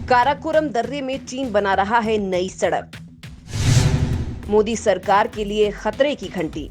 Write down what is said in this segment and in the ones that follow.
काराकोरम दर्रे में चीन बना रहा है नई सड़क। मोदी सरकार के लिए खतरे की घंटी।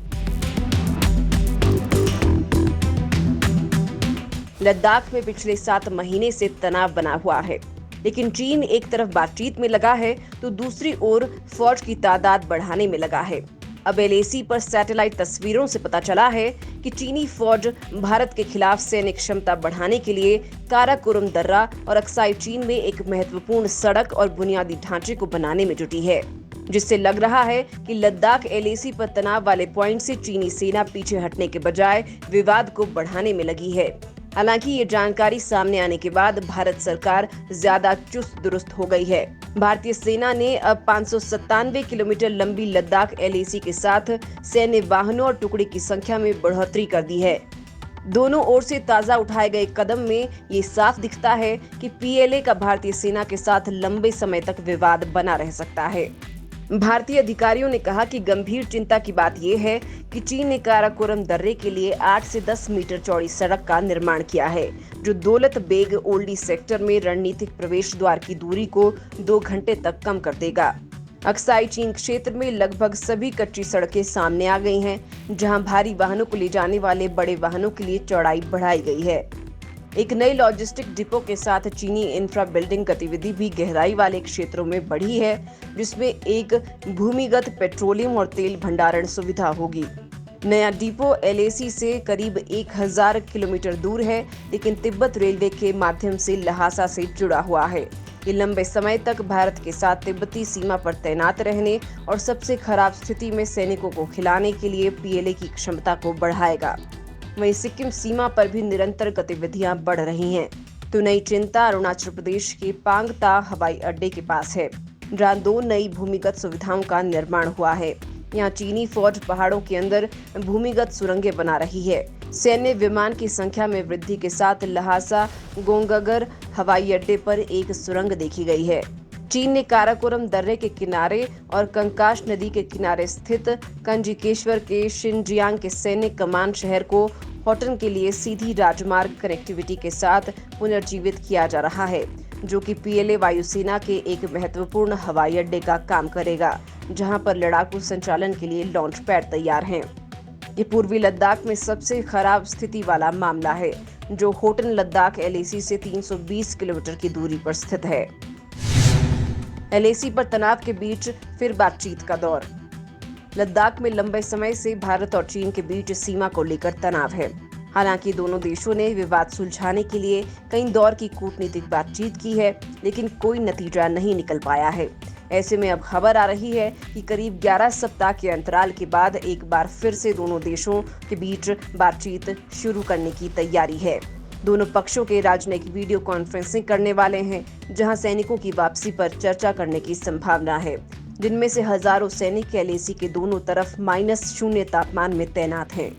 लद्दाख में पिछले 7 महीने से तनाव बना हुआ है, लेकिन चीन एक तरफ बातचीत में लगा है तो दूसरी ओर फौज की तादाद बढ़ाने में लगा है। अब एलएसी पर सैटेलाइट तस्वीरों से पता चला है कि चीनी फौज भारत के खिलाफ सैनिक क्षमता बढ़ाने के लिए काराकोरम दर्रा और अक्साई चीन में एक महत्वपूर्ण सड़क और बुनियादी ढांचे को बनाने में जुटी है, जिससे लग रहा है कि लद्दाख एलएसी पर तनाव वाले पॉइंट से चीनी सेना पीछे हटने के बजाय विवाद को बढ़ाने में लगी है। हालांकि ये जानकारी सामने आने के बाद भारत सरकार ज्यादा चुस्त दुरुस्त हो गई है। भारतीय सेना ने अब 597 किलोमीटर लंबी लद्दाख एलएसी के साथ सैन्य वाहनों और टुकड़ी की संख्या में बढ़ोतरी कर दी है। दोनों ओर से ताजा उठाए गए कदम में ये साफ दिखता है कि पीएलए का भारतीय सेना के साथ लंबे समय तक विवाद बना रह सकता है। भारतीय अधिकारियों ने कहा कि गंभीर चिंता की बात यह है कि चीन ने काराकोरम दर्रे के लिए 8 से 10 मीटर चौड़ी सड़क का निर्माण किया है, जो दौलत बेग ओल्डी सेक्टर में रणनीतिक प्रवेश द्वार की दूरी को 2 घंटे तक कम कर देगा। अक्साई चीन क्षेत्र में लगभग सभी कच्ची सड़कें सामने आ गई हैं, जहां भारी वाहनों को ले जाने वाले बड़े वाहनों के लिए चौड़ाई बढ़ाई गई है। एक नई लॉजिस्टिक डिपो के साथ चीनी इंफ्रा बिल्डिंग गतिविधि भी गहराई वाले क्षेत्रों में बढ़ी है, जिसमें एक भूमिगत पेट्रोलियम और तेल भंडारण सुविधा होगी। नया डिपो एलएसी से करीब 1000 किलोमीटर दूर है, लेकिन तिब्बत रेलवे के माध्यम से लहासा से जुड़ा हुआ है। ये लंबे समय तक भारत के साथ तिब्बती सीमा पर तैनात रहने और सबसे खराब स्थिति में सैनिकों को खिलाने के लिए पीएलए की क्षमता को बढ़ाएगा। वहीं सिक्किम सीमा पर भी निरंतर गतिविधियां बढ़ रही हैं। तो नई चिंता अरुणाचल प्रदेश के पांगता हवाई अड्डे के पास है, जहां 2 नई भूमिगत सुविधाओं का निर्माण हुआ है। यहां चीनी फौज पहाड़ों के अंदर भूमिगत सुरंगें बना रही है। सैन्य विमान की संख्या में वृद्धि के साथ लहासा गोंगगर हवाई अड्डे पर एक सुरंग देखी गई है। चीन ने काराकोरम दर्रे के किनारे और कंकाश नदी के किनारे स्थित कंजिकेश्वर के शिनजियांग के सैन्य कमान शहर को होटन के लिए सीधी राजमार्ग कनेक्टिविटी के साथ पुनर्जीवित किया जा रहा है, जो कि पीएलए वायुसेना के एक महत्वपूर्ण हवाई अड्डे का काम करेगा, जहां पर लड़ाकू संचालन के लिए लॉन्च पैड तैयार हैं। ये पूर्वी लद्दाख में सबसे खराब स्थिति वाला मामला है, जो होटन लद्दाख एलएसी से 320 किलोमीटर की दूरी पर स्थित है। एलएसी पर तनाव के बीच फिर बातचीत का दौर। लद्दाख में लंबे समय से भारत और चीन के बीच सीमा को लेकर तनाव है। हालांकि दोनों देशों ने विवाद सुलझाने के लिए कई दौर की कूटनीतिक बातचीत की है, लेकिन कोई नतीजा नहीं निकल पाया है। ऐसे में अब खबर आ रही है कि करीब 11 सप्ताह के अंतराल के बाद एक बार फिर से दोनों देशों के बीच बातचीत शुरू करने की तैयारी है। दोनों पक्षों के राजनयिक वीडियो कॉन्फ्रेंसिंग करने वाले हैं, जहां सैनिकों की वापसी पर चर्चा करने की संभावना है, जिनमें से हजारों सैनिक एलएसी के दोनों तरफ -0 तापमान में तैनात हैं।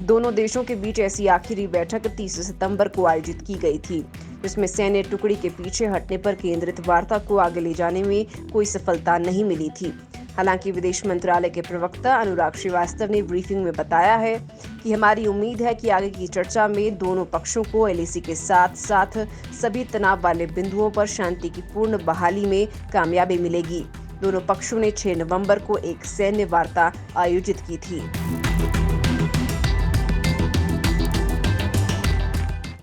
दोनों देशों के बीच ऐसी आखिरी बैठक 30 सितंबर को आयोजित की गई थी, जिसमें सैन्य टुकड़ी के पीछे हटने पर केंद्रित वार्ता को आगे ले जाने में कोई सफलता नहीं मिली थी। हालांकि विदेश मंत्रालय के प्रवक्ता अनुराग श्रीवास्तव ने ब्रीफिंग में बताया है कि हमारी उम्मीद है कि आगे की चर्चा में दोनों पक्षों को एलएसी के साथ साथ सभी तनाव वाले बिंदुओं पर शांति की पूर्ण बहाली में कामयाबी मिलेगी। दोनों पक्षों ने 6 नवंबर को एक सैन्य वार्ता आयोजित की थी।